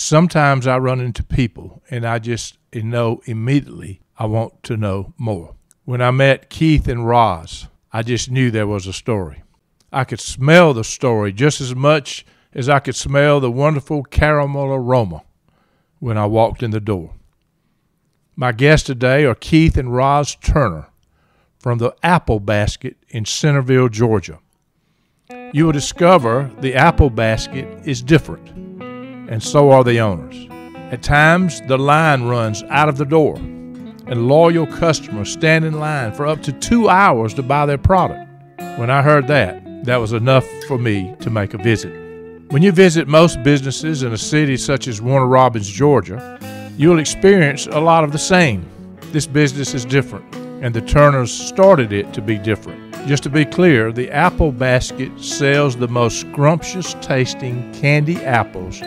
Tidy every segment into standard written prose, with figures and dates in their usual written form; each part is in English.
Sometimes I run into people and I just know immediately I want to know more. When I met Keith and Roz, I just knew there was a story. I could smell the story just as much as I could smell the wonderful caramel aroma when I walked in the door. My guests today are Keith and Roz Turner from the Apple Basket in Centerville, Georgia. You will discover the Apple Basket is different, and so are the owners. At times, the line runs out of the door, and loyal customers stand in line for up to 2 hours to buy their product. When I heard that was enough for me to make a visit. When you visit most businesses in a city such as Warner Robins, Georgia, you'll experience a lot of the same. This business is different, and the Turners started it to be different. Just to be clear, the Apple Basket sells the most scrumptious tasting candy apples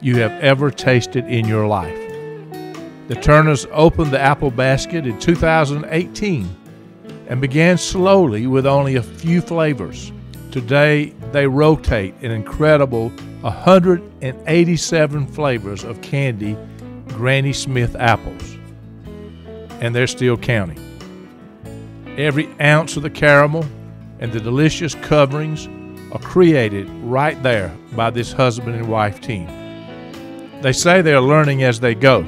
you have ever tasted in your life. The Turners opened the Apple Basket in 2018 and began slowly with only a few flavors. Today, they rotate an incredible 187 flavors of candy Granny Smith apples, and they're still counting. Every ounce of the caramel and the delicious coverings are created right there by this husband and wife team. They say they're learning as they go.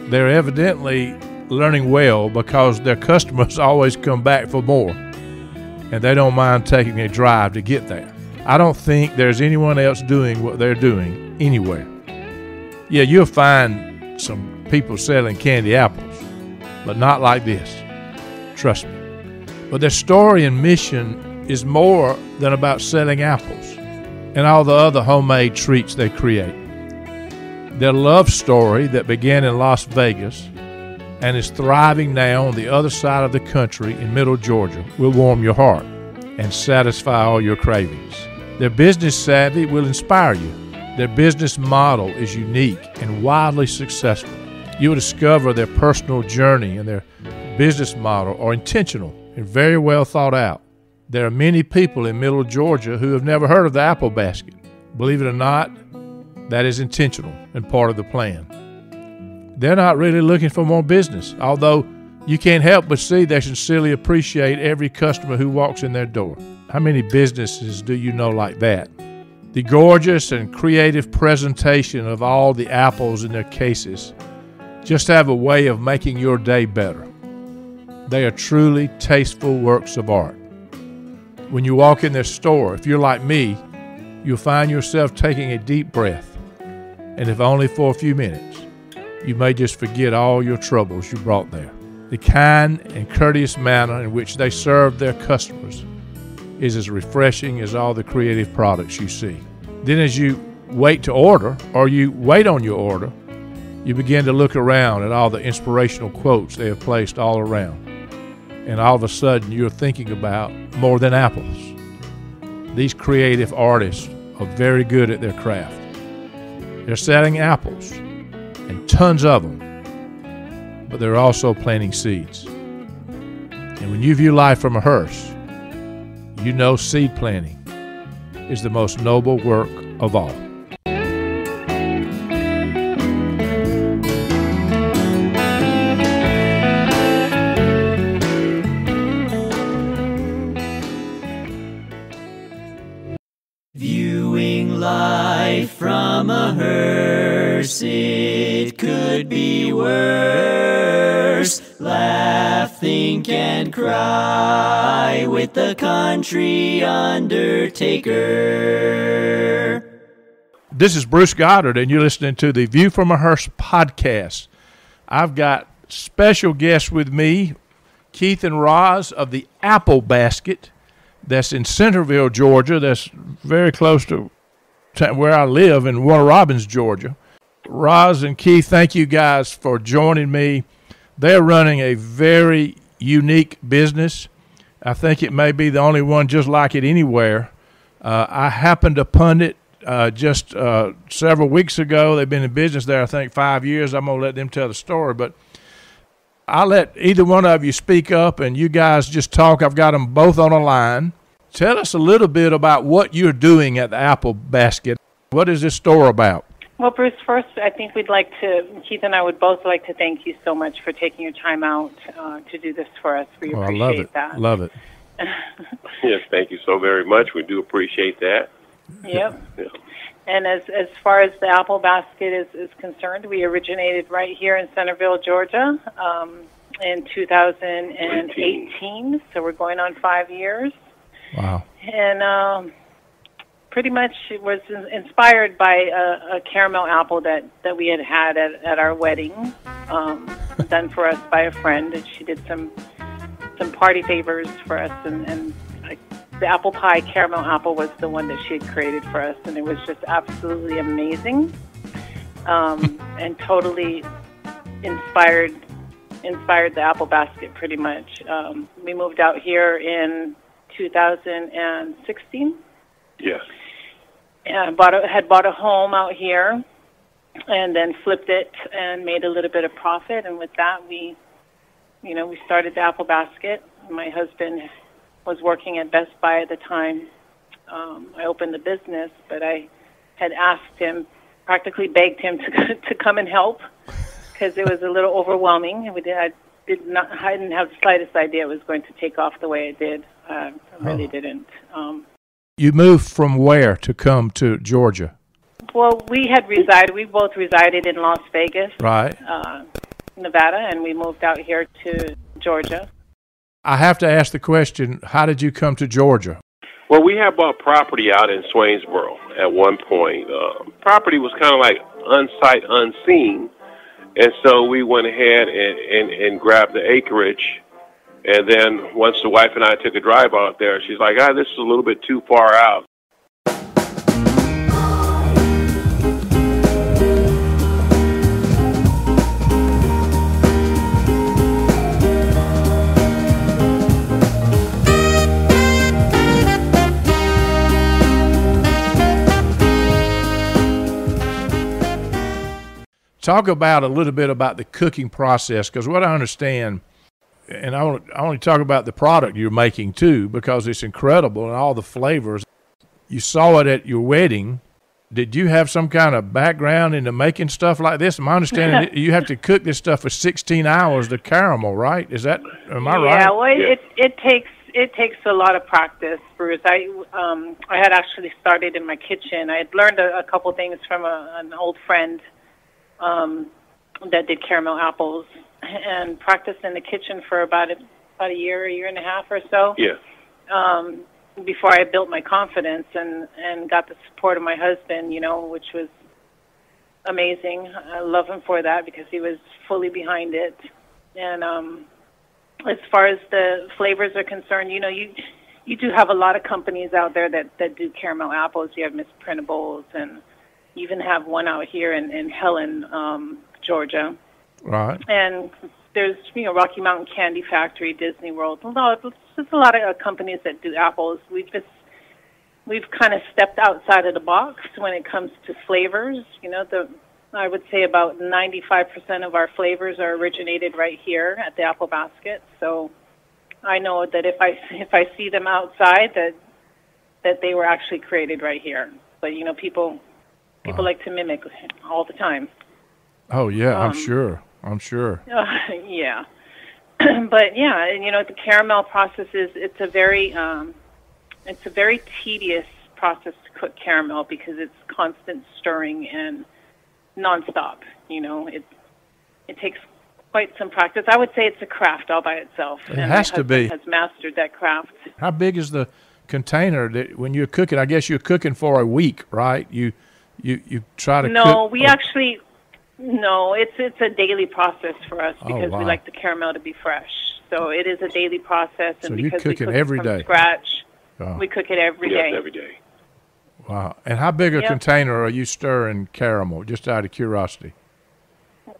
They're evidently learning well because their customers always come back for more, and they don't mind taking a drive to get there. I don't think there's anyone else doing what they're doing anywhere. Yeah, you'll find some people selling candy apples, but not like this. Trust me. But their story and mission is more than about selling apples and all the other homemade treats they create. Their love story that began in Las Vegas and is thriving now on the other side of the country in Middle Georgia will warm your heart and satisfy all your cravings. Their business savvy will inspire you. Their business model is unique and wildly successful. You will discover their personal journey and their business model are intentional and very well thought out. There are many people in Middle Georgia who have never heard of the Apple Basket. Believe it or not, that is intentional and part of the plan. They're not really looking for more business, although you can't help but see they sincerely appreciate every customer who walks in their door. How many businesses do you know like that? The gorgeous and creative presentation of all the apples in their cases just have a way of making your day better. They are truly tasteful works of art. When you walk in their store, if you're like me, you'll find yourself taking a deep breath, and if only for a few minutes, you may just forget all your troubles you brought there. The kind and courteous manner in which they serve their customers is as refreshing as all the creative products you see. Then as you wait to order, or you wait on your order, you begin to look around at all the inspirational quotes they have placed all around. And all of a sudden, you're thinking about more than apples. These creative artists are very good at their craft. They're selling apples, and tons of them, but they're also planting seeds. And when you view life from a hearse, you know seed planting is the most noble work of all. Viewing life from a hearse, it could be worse. Laugh, think, and cry with the country undertaker. This is Bruce Goddard, and you're listening to the View from a Hearse podcast. I've got special guests with me, Keith and Roz of the Apple Basket. That's in Centerville, Georgia. That's very close to where I live in Warner Robins, Georgia. Roz and Keith, thank you guys for joining me. They're running a very unique business. I think it may be the only one just like it anywhere. I happened upon it just several weeks ago. They've been in business there, I think, 5 years. I'm going to let them tell the story, but I'll let either one of you speak up and you guys just talk. I've got them both on a line. Tell us a little bit about what you're doing at the Apple Basket. What is this store about? Well, Bruce, first, I think Keith and I would both like to thank you so much for taking your time out to do this for us. We appreciate that. Love it. Yes, thank you so very much. We do appreciate that. Yep. Yeah. And as far as the apple basket is concerned, we originated right here in Centerville, Georgia, in 2018. So we're going on 5 years. Wow. And pretty much it was inspired by a caramel apple that we had at our wedding, done for us by a friend. And she did some party favors for us, and the apple pie caramel apple was the one that she had created for us, and it was just absolutely amazing, and totally inspired the apple basket pretty much. We moved out here in 2016. Yes. And had bought a home out here, and then flipped it and made a little bit of profit, and with that we started the apple basket. My husband was working at Best Buy at the time. I opened the business, but I had asked him, practically begged him to come and help, because it was a little overwhelming. I didn't have the slightest idea it was going to take off the way it did. I really didn't. You moved from where to come to Georgia? Well, we both resided in Las Vegas, right, Nevada, and we moved out here to Georgia. I have to ask the question, how did you come to Georgia? Well, we had bought property out in Swainsboro at one point. Property was kind of like unsight, unseen, and so we went ahead and grabbed the acreage. And then once the wife and I took a drive out there, she's like, this is a little bit too far out. Talk about a little bit about the cooking process, because what I understand, and I want to talk about the product you're making too, because it's incredible and all the flavors. You saw it at your wedding. Did you have some kind of background into making stuff like this? My understanding, you have to cook this stuff for 16 hours, the caramel, right? Am I right? Yeah, well, it takes a lot of practice, Bruce. I had actually started in my kitchen. I had learned a couple things from an old friend that did caramel apples, and practiced in the kitchen for about a year and a half or so. Yeah. Before I built my confidence and got the support of my husband, which was amazing. I love him for that, because he was fully behind it. And as far as the flavors are concerned, you do have a lot of companies out there that do caramel apples. You have Miss Printables, and you even have one out here in Helen, Georgia. Right. And there's, Rocky Mountain Candy Factory, Disney World. There's just a lot of companies that do apples. We've kind of stepped outside of the box when it comes to flavors. I would say about 95% of our flavors are originated right here at the Apple Basket. So I know that if I see them outside, that they were actually created right here. But people like to mimic all the time. Oh yeah, I'm sure. Yeah. But yeah, the caramel process it's a very tedious process to cook caramel, because it's constant stirring and nonstop. It takes quite some practice. I would say it's a craft all by itself. It has to be. Has mastered that craft. How big is the container that when you're cooking? I guess you're cooking for a week, right? You try to cook. No, it's a daily process for us, because we like the caramel to be fresh. So it is a daily process, and so because you cook it every day. From scratch, we cook it every day. Yes, every day. Wow. And how big a container are you stirring caramel, just out of curiosity?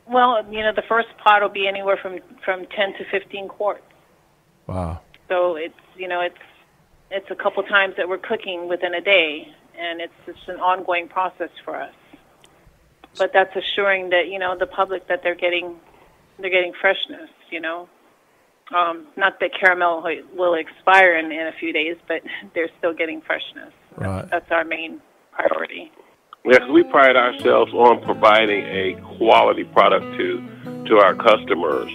Well, the first pot will be anywhere from 10 to 15 quarts. Wow. So it's a couple times that we're cooking within a day, and it's just an ongoing process for us. But that's assuring that the public that they're getting freshness. Not that caramel will expire in a few days, but they're still getting freshness. Right. That's our main priority. Yeah, 'cause we pride ourselves on providing a quality product to our customers.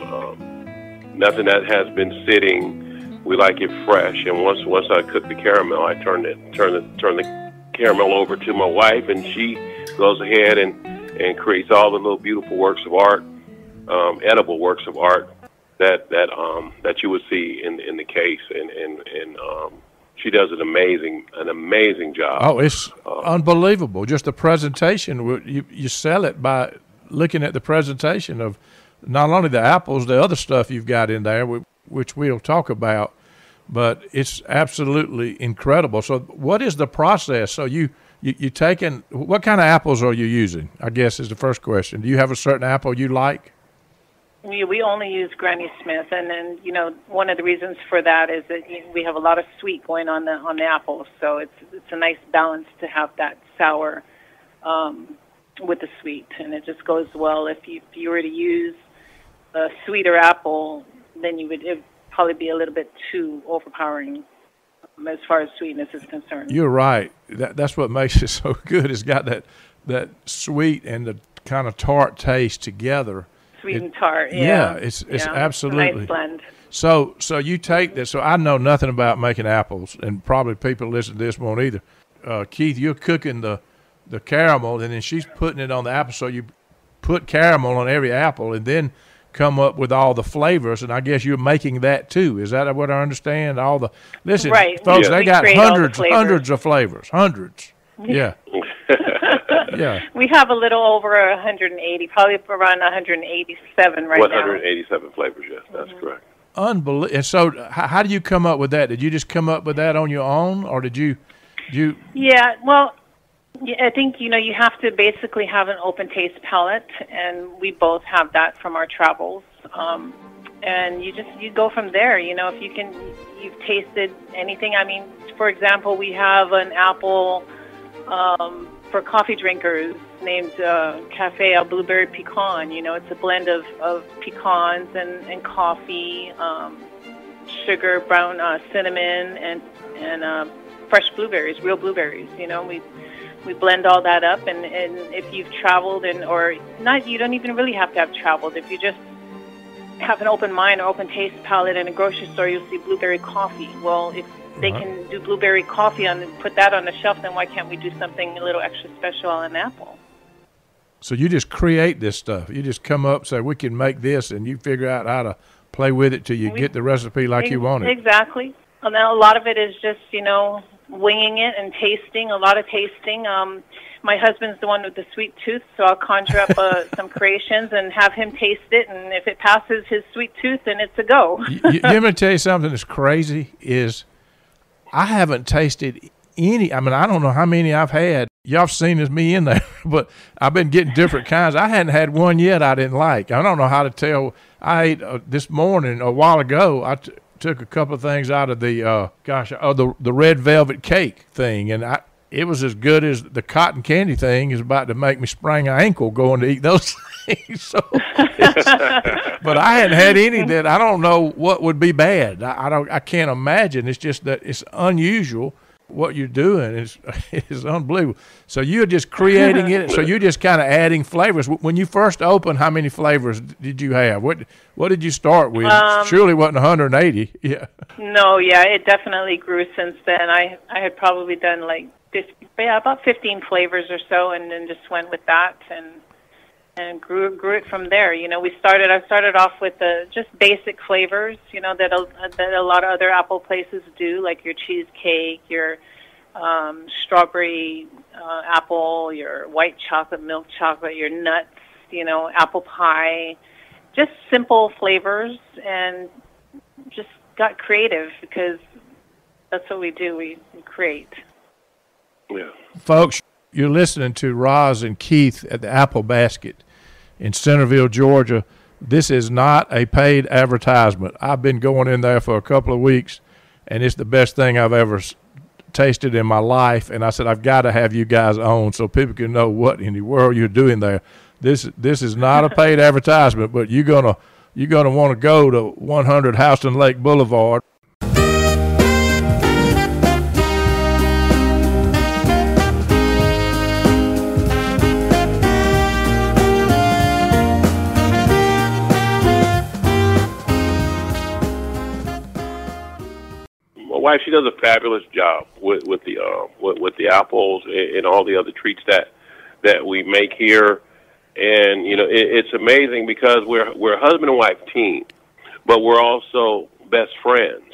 Nothing that has been sitting. We like it fresh. And once I cook the caramel, I turn the caramel over to my wife, and she goes ahead and creates all the little beautiful works of art, edible works of art that you would see in the case. And she does an amazing job. Oh, it's unbelievable. Just the presentation. You sell it by looking at the presentation of not only the apples, the other stuff you've got in there, which we'll talk about, but it's absolutely incredible. So what is the process? So you taking, what kind of apples are you using, I guess is the first question. Do you have a certain apple you like? We only use Granny Smith, and then one of the reasons for that is that we have a lot of sweet going on the apples, so it's a nice balance to have that sour with the sweet, and it just goes well. If you were to use a sweeter apple, then it would probably be a little bit too overpowering as far as sweetness is concerned. You're right. That's what makes it so good. It's got that sweet and the kind of tart taste together. Sweet and tart, yeah. It's absolutely a nice blend. So you take this. So I know nothing about making apples, and probably people listen to this won't either. Keith, you're cooking the caramel, and then she's putting it on the apple. So you put caramel on every apple, and then come up with all the flavors. And I guess you're making that too. Is that what I understand? Listen, right, folks, they got hundreds of flavors, hundreds. Yeah. Yeah. We have a little over 180, probably around 187 right now. 187 flavors, yes, that's correct. Unbelievable. And so how do you come up with that? Did you just come up with that on your own, or did you? Yeah, well, I think, you have to basically have an open taste palate, and we both have that from our travels. And you go from there, if you've tasted anything. I mean, for example, we have an apple for coffee drinkers named Cafe Al Blueberry Pecan. It's a blend of pecans and coffee, sugar, brown cinnamon, and fresh blueberries, real blueberries. We blend all that up, and if you've traveled or not, you don't even really have to have traveled. If you just have an open mind or open taste palate in a grocery store, you'll see blueberry coffee. Well, if they can do blueberry coffee and put that on the shelf, then why can't we do something a little extra special on an apple? So you just create this stuff. You just come up, say, we can make this, and you figure out how to play with it till you get the recipe like you want it. Exactly. And then a lot of it is just, winging it and tasting, a lot of tasting. My husband's the one with the sweet tooth, so I'll conjure up some creations and have him taste it, and if it passes his sweet tooth, then it's a go. You let me tell you something that's crazy is I haven't tasted any. I mean, I don't know how many I've had. Y'all have seen me in there, but I've been getting different kinds. I hadn't had one yet I didn't like. I don't know how to tell. I ate this morning, a while ago, I took a couple of things out of the red velvet cake thing, and it was as good as the cotton candy thing is about to make me sprain an ankle going to eat those things. So, but I hadn't had any that I don't know what would be bad. I can't imagine. It's just that it's unusual. What you're doing is unbelievable. So you're just creating it. So you're just kind of adding flavors. When you first opened, how many flavors did you have? What did you start with? Surely wasn't 180. Yeah. No, yeah, it definitely grew since then. I had probably done about 15 flavors or so, and then just went with that and grew it from there. I started off with just basic flavors, that a lot of other apple places do, like your cheesecake, your strawberry apple, your white chocolate, milk chocolate, your nuts, apple pie, just simple flavors, and just got creative because that's what we do. We create. Yeah. Folks, you're listening to Roz and Keith at the Apple Basket in Centerville, Georgia. This is not a paid advertisement. I've been going in there for a couple of weeks, and it's the best thing I've ever tasted in my life. And I said, I've got to have you guys on so people can know what in the world you're doing there. This is not a paid advertisement, but you're gonna want to go to 100 Houston Lake Boulevard. wife, she does a fabulous job with the apples and all the other treats that we make here. And it's amazing because we're a husband and wife team, but we're also best friends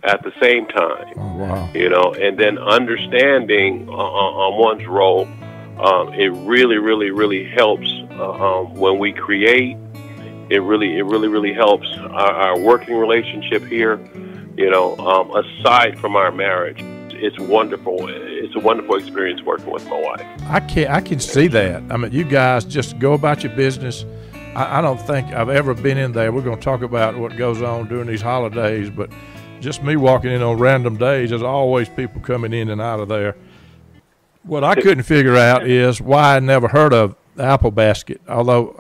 at the same time. Oh, wow. And then understanding on one's role, it really helps when we create. It really helps our working relationship here. Aside from our marriage, it's wonderful. It's a wonderful experience working with my wife. I can see that. I mean, you guys just go about your business. I don't think I've ever been in there. We're going to talk about what goes on during these holidays, but just me walking in on random days, there's always people coming in and out of there. What I couldn't figure out is why I never heard of the Apple Basket, although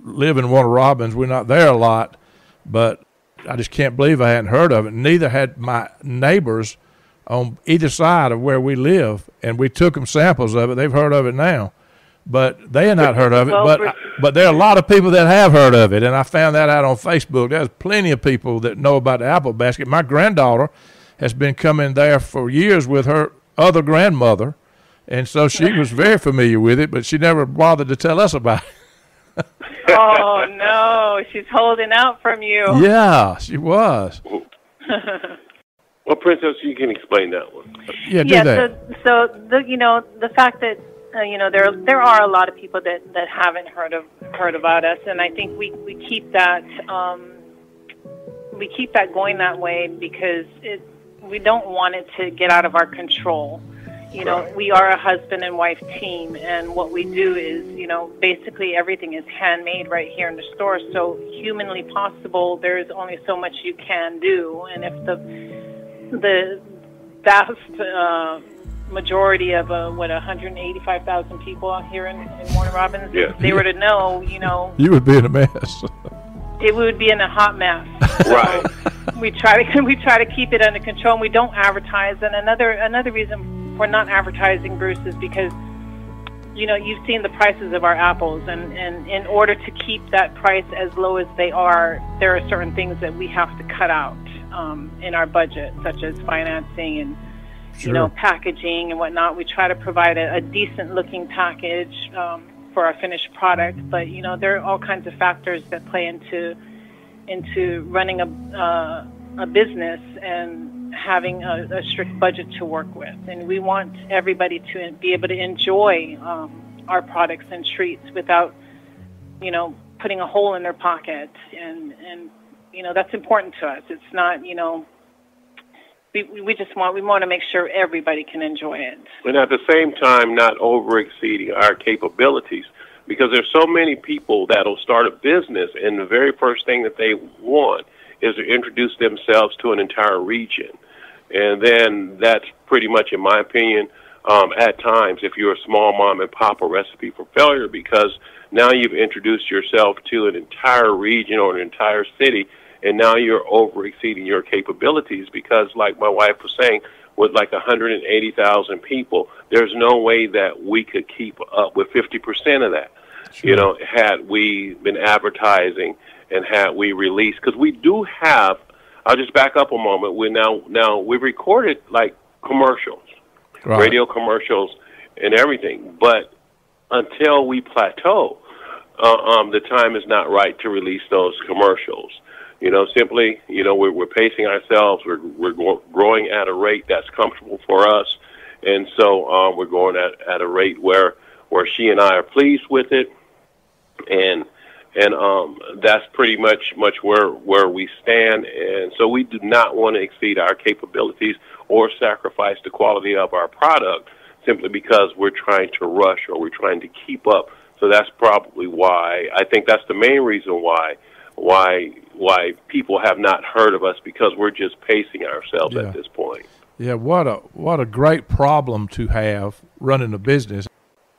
live in Warner Robins. We're not there a lot, but I just can't believe I hadn't heard of it. Neither had my neighbors on either side of where we live, and we took them samples of it. They've heard of it now, but they had not heard of it. But there are a lot of people that have heard of it, and I found that out on Facebook. There's plenty of people that know about the Apple Basket. My granddaughter has been coming there for years with her other grandmother, and so she was very familiar with it, but she never bothered to tell us about it. Oh, no, she's holding out from you. Yeah, she was. Well, Princess, you can explain that one. Yeah, do that. So the fact that there are a lot of people that haven't heard about us, and I think we keep that going that way because we don't want it to get out of our control. We are a husband and wife team, and what we do is, basically everything is handmade right here in the store. So humanly possible, there's only so much you can do. And if the vast majority of 185,000 people out here in Warner Robins, if they were to know, you would be in a mess. It would be in a hot mess. Right. So we try to keep it under control, and we don't advertise. And another reason we're not advertising, Bruce, is because you've seen the prices of our apples, and in order to keep that price as low as they are, there are certain things that we have to cut out in our budget, such as financing and packaging and whatnot. We try to provide a decent looking package for our finished product, but there are all kinds of factors that play into running a business and having a strict budget to work with. And we want everybody to be able to enjoy our products and treats without putting a hole in their pocket, and that's important to us. It's not we want to make sure everybody can enjoy it, and at the same time not over exceeding our capabilities, because there's so many people that'll start a business and the very first thing that they want is to introduce themselves to an entire region. And then that's pretty much, in my opinion, at times, if you're a small mom and pop, a recipe for failure, because now you've introduced yourself to an entire region or an entire city, and now you're over exceeding your capabilities because, like my wife was saying, with like 180,000 people, there's no way that we could keep up with 50% of that. Sure. Had we been advertising and had we released, because we do have, I'll just back up a moment. We've recorded like commercials, right, radio commercials and everything, but until we plateau, the time is not right to release those commercials. Simply, we're pacing ourselves. We're growing at a rate that's comfortable for us, and so we're going at a rate where she and I are pleased with it, and that's pretty much where we stand. And so we do not want to exceed our capabilities or sacrifice the quality of our product simply because we're trying to rush or we're trying to keep up. So that's probably why, I think that's the main reason why people have not heard of us, because we're just pacing ourselves at this point. Yeah, what a great problem to have running a business.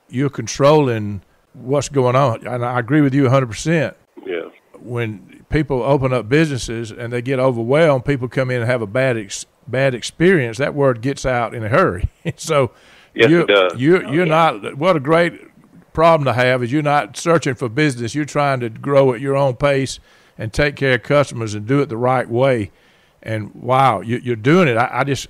You're controlling what's going on, and I agree with you 100%. Yeah. When people open up businesses and they get overwhelmed, people come in and have a bad experience. That word gets out in a hurry. So yes, it does. You're not. What a great problem to have is you're not searching for business. You're trying to grow at your own pace and take care of customers and do it the right way. And wow, you're doing it.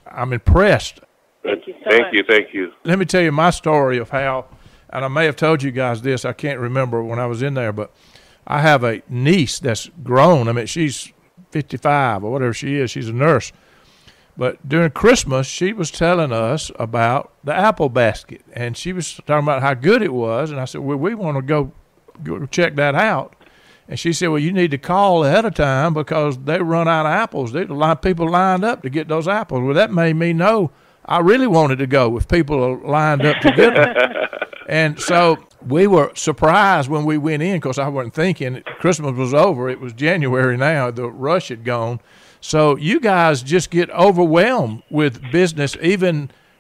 I'm impressed. Thank you so much. Thank you. Let me tell you my story of how, and I may have told you guys this, I can't remember when I was in there, but I have a niece that's grown. I mean, she's 55 or whatever she is. She's a nurse. But during Christmas, she was telling us about the apple basket, and she was talking about how good it was. And I said, well, we want to go check that out. And she said, well, you need to call ahead of time because they run out of apples. There's a lot of people lined up to get those apples. Well, that made me know I really wanted to go if people are lined up to get them. And so we were surprised when we went in because I wasn't thinking Christmas was over. It was January now. The rush had gone. So you guys just get overwhelmed with business,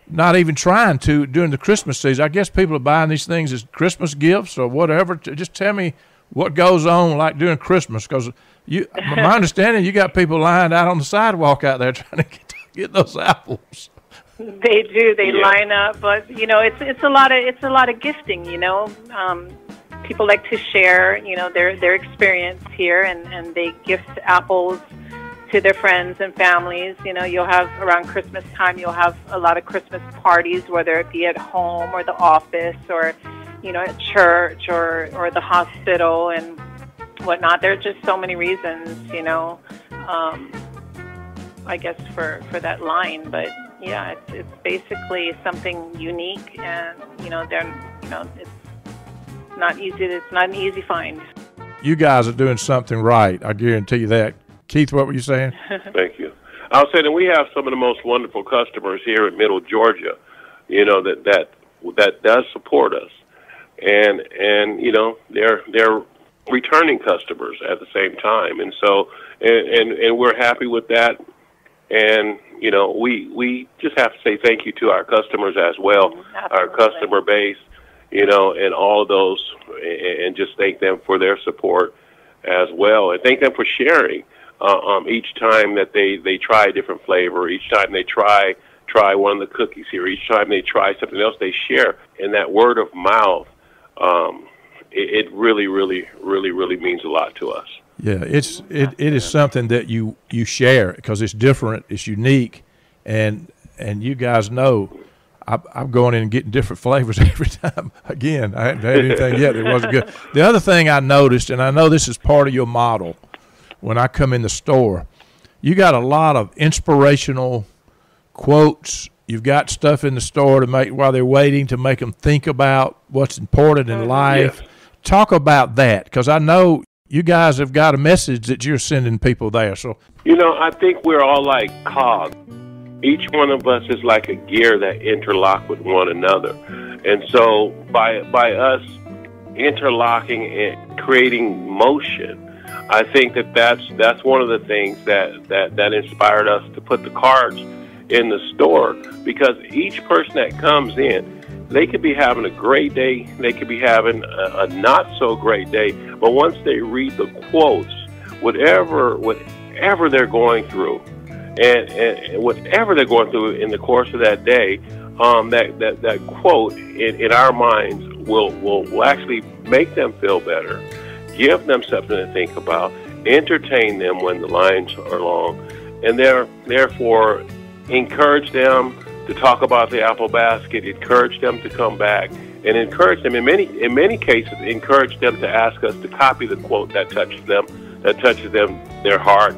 not even trying to during the Christmas season. I guess people are buying these things as Christmas gifts or whatever. Just tell me what goes on like during Christmas, because my understanding, you got people lined out on the sidewalk out there trying to get those apples. They do. They line up, but it's a lot of gifting. People like to share, their experience here, and they gift apples to their friends and families. You'll have around Christmas time, you'll have a lot of Christmas parties, whether it be at home or the office or at church or the hospital and whatnot. There are just so many reasons, I guess for that line, but yeah, it's basically something unique, and it's not easy. It's not an easy find. You guys are doing something right. I guarantee you that. Keith, what were you saying? Thank you. I was saying that we have some of the most wonderful customers here in Middle Georgia, that does support us, and they're returning customers at the same time, and so and we're happy with that. And we just have to say thank you to our customers as well, our customer base, and all of those, and just thank them for their support as well, and thank them for sharing each time that they try a different flavor, each time they try one of the cookies here, each time they try something else, they share. And that word of mouth, it really, really, really, really means a lot to us. Yeah, it is something that you share because it's different, it's unique, and you guys know I'm going in and getting different flavors every time. Again, I haven't had anything yet that wasn't good. The other thing I noticed, and I know this is part of your model, when I come in the store, you got a lot of inspirational quotes. You've got stuff in the store to make while they're waiting to make them think about what's important in life. Yes. Talk about that, because I know you guys have got a message that you're sending people there. So I think we're all like cogs. Each one of us is like a gear that interlock with one another. And so by us interlocking and creating motion, I think that's one of the things that inspired us to put the cards in the store, because each person that comes in, they could be having a great day, they could be having a not so great day, but once they read the quotes, whatever they're going through, and whatever they're going through in the course of that day, that quote in our minds will actually make them feel better, give them something to think about, entertain them when the lines are long, and therefore encourage them to talk about the apple basket, encourage them to come back, and encourage them in many cases, encourage them to ask us to copy the quote that touches them, their heart,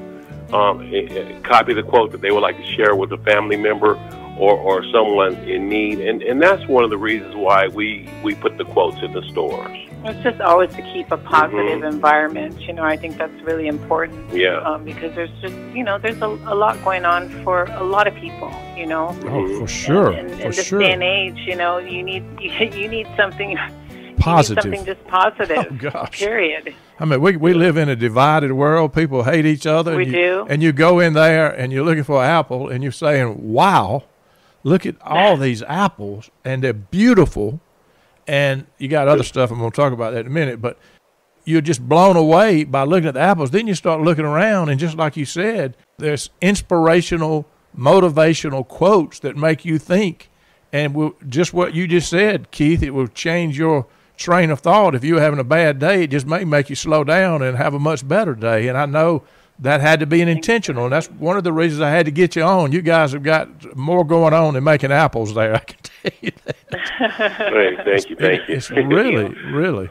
copy the quote that they would like to share with a family member or someone in need, and that's one of the reasons why we put the quotes in the stores. It's just always to keep a positive environment. I think that's really important. Yeah. Because there's just, there's a lot going on for a lot of people. Oh, for sure. In this day and age, you need something positive. Something just positive. Oh, gosh. Period. I mean, we live in a divided world. People hate each other. We do. And you go in there and you're looking for an apple and you're saying, wow, look at all these apples, and they're beautiful. And you got other stuff, I'm going to talk about that in a minute, but you're just blown away by looking at the apples. Then you start looking around, and just like you said, there's inspirational, motivational quotes that make you think. And just what you just said, Keith, it will change your train of thought. If you're having a bad day, it just may make you slow down and have a much better day. And I know that had to be an intentional, and that's one of the reasons I had to get you on. You guys have got more going on than making apples there, I can tell you that. Great, thank you. It's really.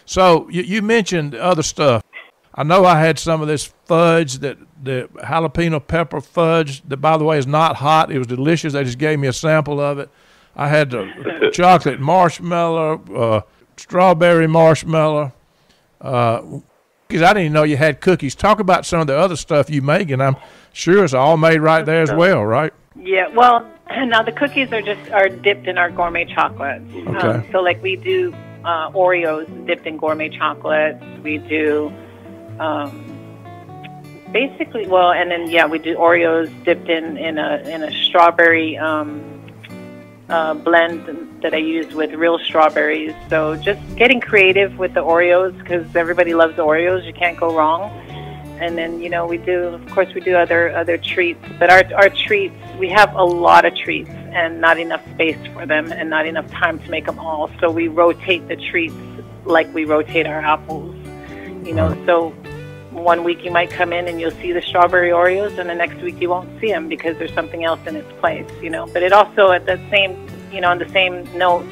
So you mentioned other stuff. I know I had some of this fudge, the jalapeno pepper fudge, that, by the way, is not hot. It was delicious. They just gave me a sample of it. I had the chocolate marshmallow, strawberry marshmallow, because I didn't even know you had cookies. Talk about some of the other stuff you make, and I'm sure it's all made right there as well, right? Yeah, well, now the cookies are dipped in our gourmet chocolate. Okay. So like we do Oreos dipped in gourmet chocolate. We do basically, well, and then we do Oreos dipped in a strawberry blend that I use with real strawberries. So just getting creative with the Oreos, because everybody loves Oreos. You can't go wrong. And then, we do other treats. But our treats, we have a lot of treats and not enough space for them and not enough time to make them all. So we rotate the treats like we rotate our apples. So one week you might come in and you'll see the strawberry Oreos, and the next week you won't see them because there's something else in its place, But it also, at the same, on the same note,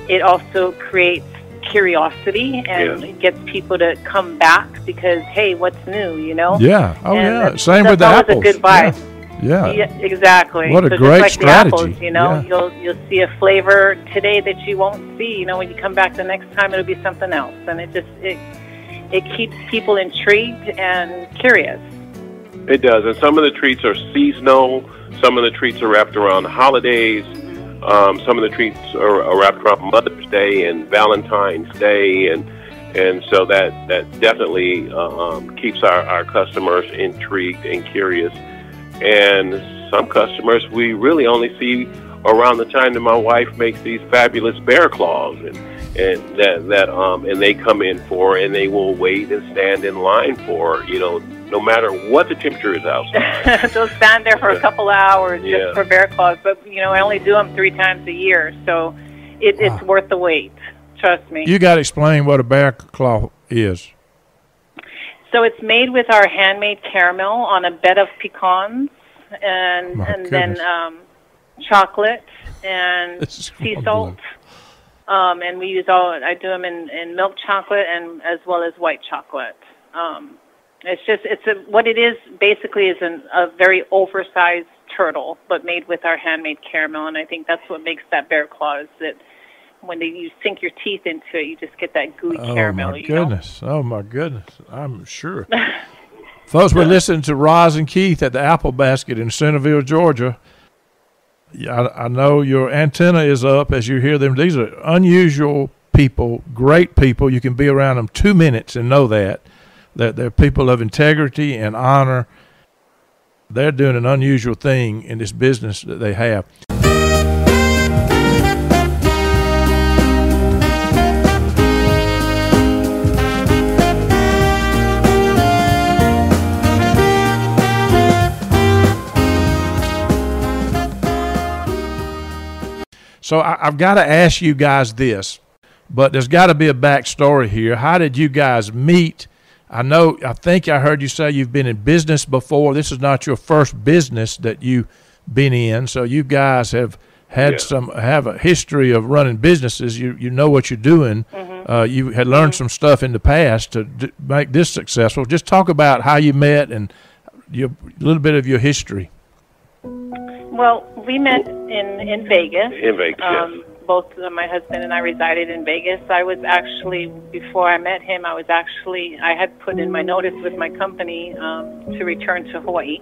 it also creates curiosity and it gets people to come back because, hey, what's new, Yeah. Oh, and yeah. Same with the apples. That's a good vibe. Yeah. Exactly. What a great just like strategy. The apples, you'll see a flavor today that you won't see. When you come back the next time, it'll be something else, and it keeps people intrigued and curious. It does, and some of the treats are seasonal. Some of the treats are wrapped around the holidays. Some of the treats are wrapped around Mother's Day and Valentine's Day, and so that definitely keeps our customers intrigued and curious. And some customers we really only see around the time that my wife makes these fabulous bear claws, and they come in for, and they will wait and stand in line for, no matter what the temperature is outside. They'll stand there for a couple of hours just for bear claws. But, I only do them 3 times a year, so it's worth the wait. Trust me. You got to explain what a bear claw is. So it's made with our handmade caramel on a bed of pecans and then chocolate and sea salt. And we use I do them in milk chocolate and as well as white chocolate. What it is basically is a very oversized turtle, but made with our handmade caramel. And I think that's what makes that bear claw, is that when you sink your teeth into it, you just get that gooey caramel. Oh my goodness! I'm sure. Folks, we're listening to Roz and Keith at the Apple Basket in Centerville, Georgia. I know your antenna is up as you hear them. These are unusual people, great people. You can be around them 2 minutes and know that they're people of integrity and honor. They're doing an unusual thing in this business that they have. So I've got to ask you guys this, but there's got to be a backstory here. How did you guys meet? I think I heard you say you've been in business before. This is not your first business that you've been in, so you guys have had have a history of running businesses. You know what you're doing. Mm-hmm. You had learned some stuff in the past to make this successful. Just talk about how you met and a little bit of your history. Well, we met in Vegas. In Vegas, yes. Both my husband and I resided in Vegas. I was actually, before I met him, I had put in my notice with my company to return to Hawaii.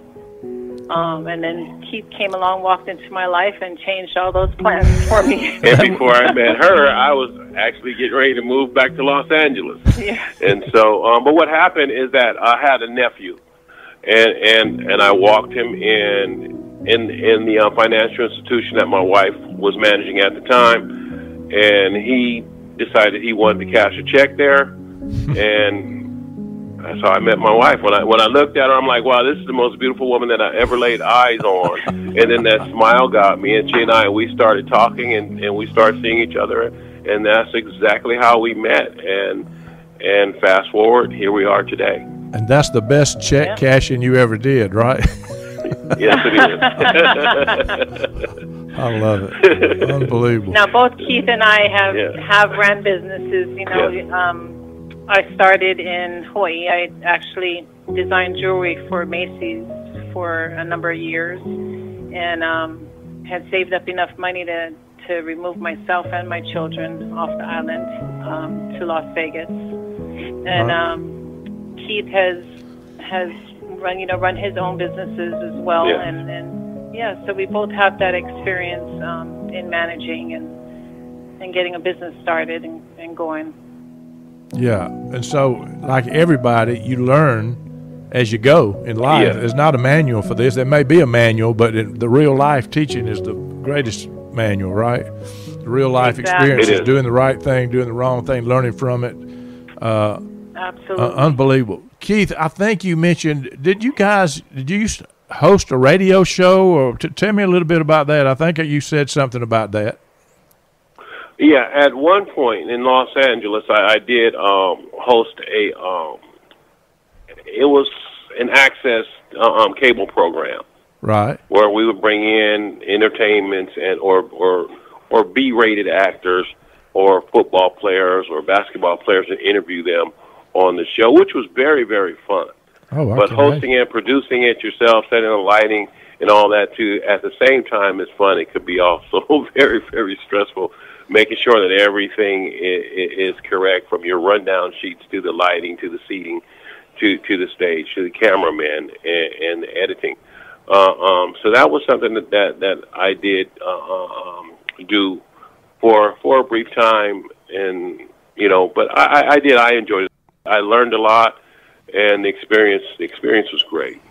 And then Keith came along, walked into my life, and changed all those plans for me. And before I met her, I was actually getting ready to move back to Los Angeles. Yeah. And so, but what happened is that I had a nephew, and I walked him in the financial institution that my wife was managing at the time, and he decided he wanted to cash a check there, and so I met my wife. When I looked at her, I'm like, wow, this is the most beautiful woman that I ever laid eyes on. And then that smile got me, and she and I, we started talking, and we started seeing each other, and that's exactly how we met. And fast forward, here we are today. And that's the best check cashing you ever did, right? Yes, it is. I love it. Unbelievable. Now, both Keith and I have ran businesses. You know, I started in Hawaii. I actually designed jewelry for Macy's for a number of years, and had saved up enough money to remove myself and my children off the island to Las Vegas. And Keith has run his own businesses as well, and so we both have that experience in managing and getting a business started and going. Yeah, and so like everybody, you learn as you go in life. There's not a manual for this. There may be a manual, but the real life teaching is the greatest manual, right? The real life experience is doing the right thing, doing the wrong thing, learning from it. Absolutely. Unbelievable. Keith, I think you mentioned, did you host a radio show? Or tell me a little bit about that. I think you said something about that. Yeah, at one point in Los Angeles, I did host it was an access cable program. Right. Where we would bring in entertainments and or B-rated actors or football players or basketball players and interview them on the show, which was very, very fun. Oh, but hosting it, producing it yourself, setting the lighting and all that too, at the same time is fun. It could be also very, very stressful, making sure that everything is correct, from your rundown sheets to the lighting to the seating to the stage to the cameraman and the editing. So that was something that I did do for a brief time, and but I enjoyed it. I learned a lot, and the experience was great.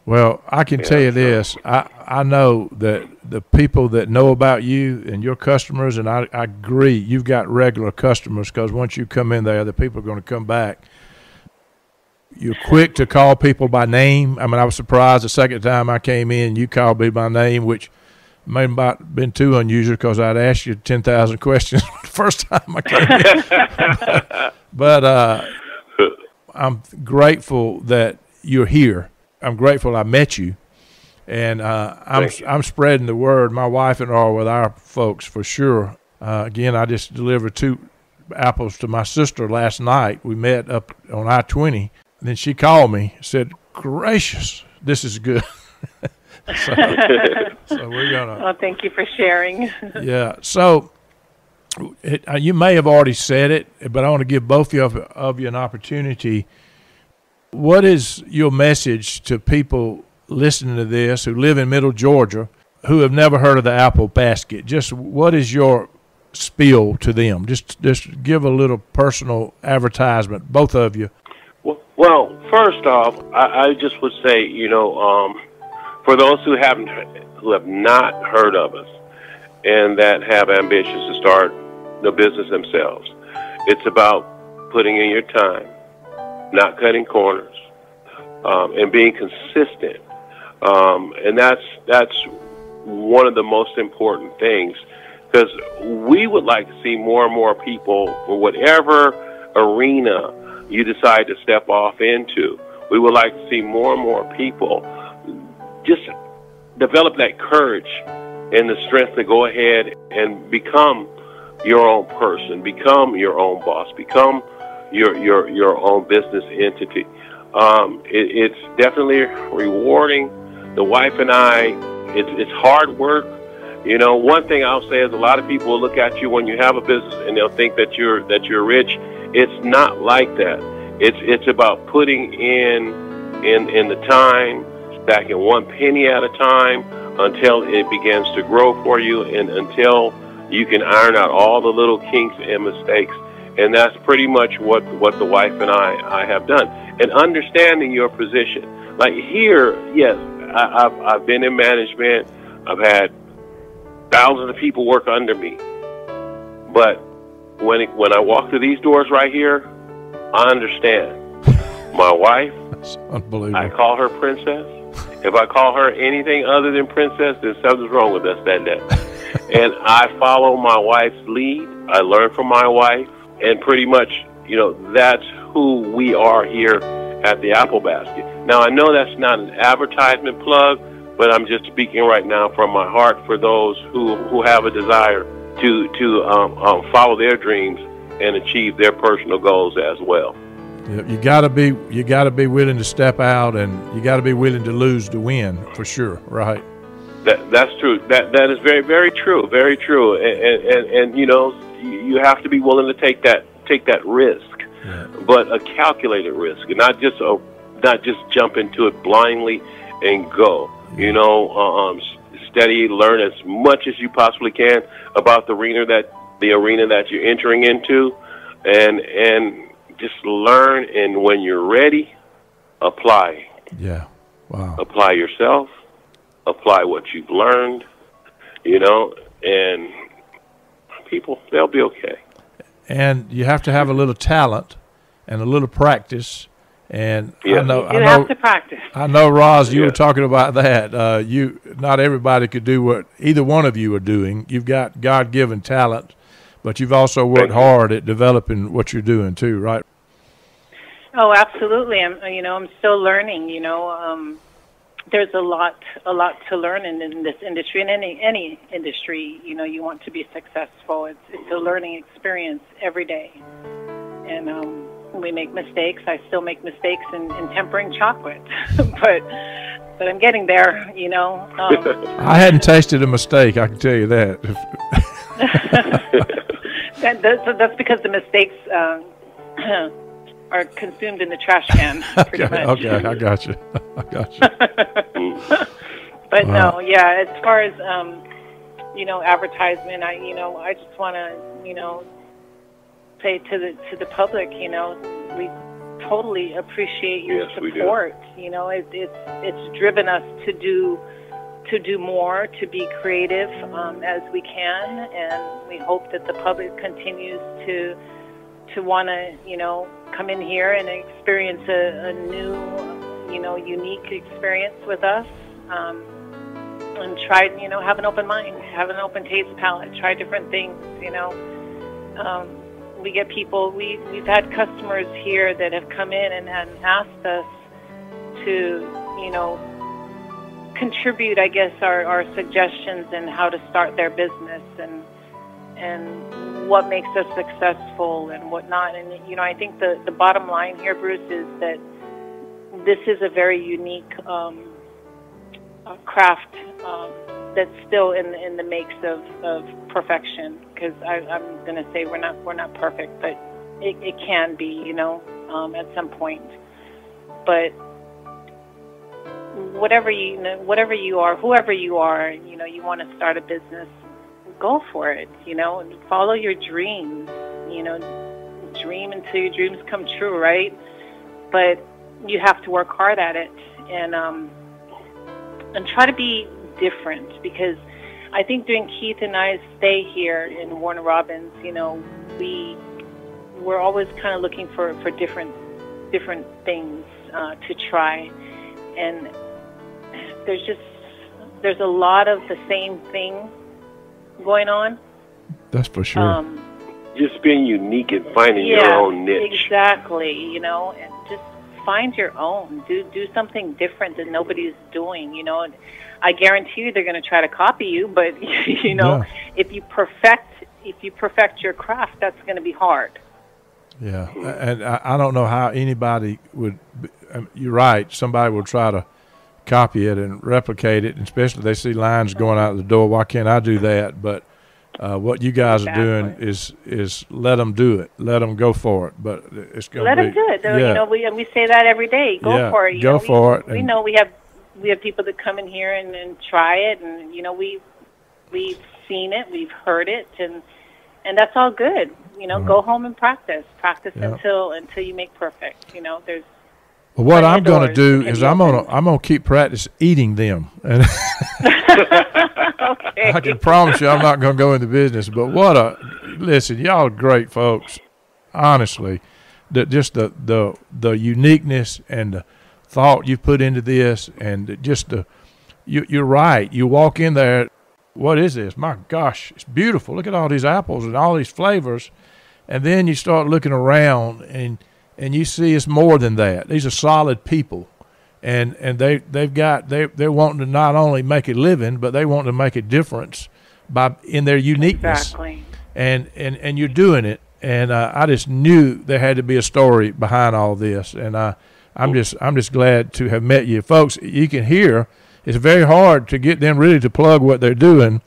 Well, I can tell you this. I know that the people that know about you and your customers, and I agree, you've got regular customers, because once you come in there, the people are going to come back. You're quick to call people by name. I mean, I was surprised the second time I came in, you called me by name, which may have not been too unusual because I'd asked you 10,000 questions the first time I came in. But I'm grateful that you're here. I'm grateful I met you, and I'm spreading the word. My wife and I are with our folks for sure. Again, I just delivered 2 apples to my sister last night. We met up on I-20. And then she called me, said, "Gracious, this is good." so we're gonna. Well, thank you for sharing. Yeah. So you may have already said it, but I want to give both of you an opportunity. What is your message to people listening to this who live in Middle Georgia who have never heard of the Apple Basket? Just what is your spiel to them? Just give a little personal advertisement, both of you. Well, first off, I just would say, for those who have not heard of us and that have ambitions to start the business themselves, it's about putting in your time, not cutting corners, and being consistent. And that's one of the most important things, because we would like to see more and more people, for whatever arena you decide to step off into. We would like to see more and more people just develop that courage and the strength to go ahead and become your own person, become your own boss, become your own business entity. It's definitely rewarding. The wife and I, it's hard work. One thing I'll say is a lot of people will look at you when you have a business and they'll think that you're rich. It's not like that. It's about putting in the time, stacking one penny at a time until it begins to grow for you, and until you can iron out all the little kinks and mistakes. And that's pretty much what the wife and I have done. And understanding your position. Like here, yes, I've been in management. I've had thousands of people work under me. But when I walk through these doors right here, I understand. My wife, that's unbelievable. I call her princess. If I call her anything other than princess, then something's wrong with us that day. And I follow my wife's lead. I learn from my wife. And pretty much, that's who we are here at the Apple Basket. Now, I know that's not an advertisement plug, but I'm just speaking right now from my heart for those who have a desire to follow their dreams and achieve their personal goals as well. You gotta be willing to step out, and you gotta be willing to lose to win, for sure. Right. That's true. That is very, very true. Very true. And you know, you have to be willing to take that risk, but a calculated risk, and not just jump into it blindly and go. You know, steady, learn as much as you possibly can about the arena that you're entering into, and just learn. And when you're ready, apply. Yeah. Wow. Apply yourself. Apply what you've learned. You know, and people, they'll be okay. And you have to have a little talent and a little practice. And you have to practice. I know, Roz, you were talking about that. Not everybody could do what either one of you are doing. You've got God-given talent, but you've also worked hard at developing what you're doing too, right? Oh, absolutely. I'm still learning. You know, there's a lot to learn in this industry, in any industry. You know, you want to be successful. It's a learning experience every day, and we make mistakes. I still make mistakes in tempering chocolate, but I'm getting there, you know. I hadn't tasted a mistake, I can tell you that. That's because the mistakes are consumed in the trash can, pretty much. Okay, I got you. But no, yeah, as far as, advertisement, I just want to, say to the public, we totally appreciate your support. You know, it's driven us to do more, to be creative as we can, and we hope that the public continues to want to come in here and experience a new unique experience with us, and try have an open mind, have an open taste palette, try different things. We get people, we've had customers here that have come in and asked us to, contribute, I guess, our suggestions and how to start their business and what makes us successful and whatnot. And, I think the bottom line here, Bruce, is that this is a very unique craft that's still in the makes of perfection. Because I'm going to say we're not perfect, but it can be, at some point. But whatever you are, whoever you are, you want to start a business, go for it. And follow your dreams. Dream until your dreams come true, right? But you have to work hard at it and try to be different, because I think during Keith and I's stay here in Warner Robins, we're always kind of looking for different things to try, and there's a lot of the same thing going on. That's for sure. Just being unique and finding your own niche. Exactly. And just find your own. Do something different that nobody's doing. I guarantee you they're going to try to copy you, but if you perfect your craft, that's going to be hard. Yeah, and I don't know how anybody would. You're right. Somebody will try to copy it and replicate it, and especially if they see lines going out the door. Why can't I do that? But what you guys are doing is let them do it. Let them go for it. But it's going to let them do it. Yeah. We say that every day. Go for it. Go for it. We know we have people that come in here and try it, and we've seen it, we've heard it, and that's all good. Go home and practice until you make perfect. There's. Well, what I'm going to do is I'm going to keep practice eating them. And okay. I can promise you I'm not going to go into business. But listen, y'all are great folks. Honestly, just the uniqueness and the thought you put into this, and just you're right. You walk in there, what is this? My gosh, it's beautiful. Look at all these apples and all these flavors. And then you start looking around and and you see it's more than that. These are solid people, and they're wanting to not only make a living, but they want to make a difference in their uniqueness. Exactly. And you're doing it. And I just knew there had to be a story behind all this, and I'm just glad to have met you, folks. You can hear it's very hard to get them really to plug what they're doing.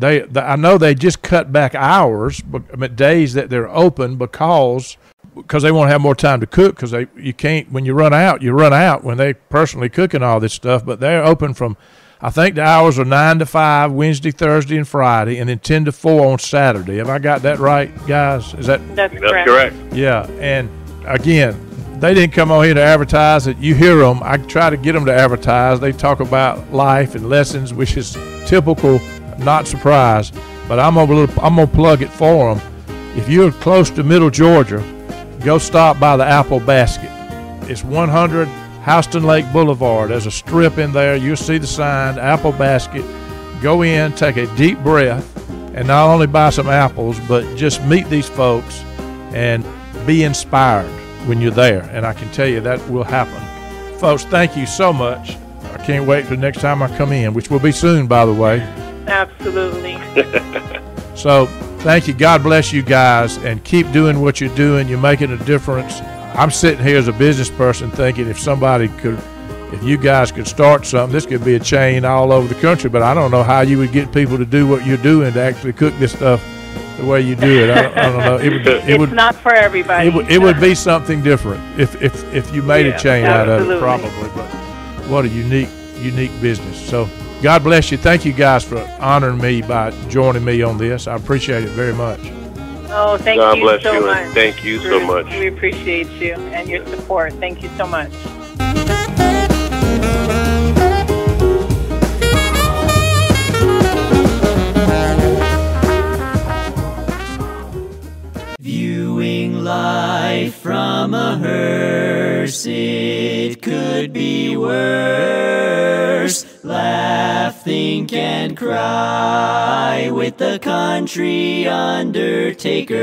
I know they just cut back hours, days that they're open because they want to have more time to cook. Because you can't, when you run out when they personally cooking all this stuff. But they're open from, I think the hours are 9 to 5 Wednesday, Thursday, and Friday, and then 10 to 4 on Saturday. Have I got that right, guys? That's correct? Yeah, and again, they didn't come on here to advertise it. You hear them. I try to get them to advertise. They talk about life and lessons, which is typical. Not surprised, but I'm gonna plug it for them. If you're close to Middle Georgia, go stop by the Apple Basket. It's 100 Houston Lake Boulevard. There's a strip in there. You'll see the sign, Apple Basket. Go in, take a deep breath, and not only buy some apples, but just meet these folks and be inspired when you're there. And I can tell you that will happen. Folks, thank you so much. I can't wait for the next time I come in, which will be soon, by the way. Absolutely. So thank you. God bless you guys, and keep doing what you're doing. You're making a difference. I'm sitting here as a business person thinking if you guys could start something, this could be a chain all over the country, but I don't know how you would get people to do what you're doing to actually cook this stuff the way you do it. I don't know. It's not for everybody. It would be something different if you made a chain out of it, probably. But what a unique business. So God bless you. Thank you guys for honoring me by joining me on this. I appreciate it very much. Oh, thank God you bless so you, much. and thank you so much. We appreciate you and your support. Thank you so much. Viewing life from a hearse, it could be worse. Laugh, think, and cry with the country undertaker.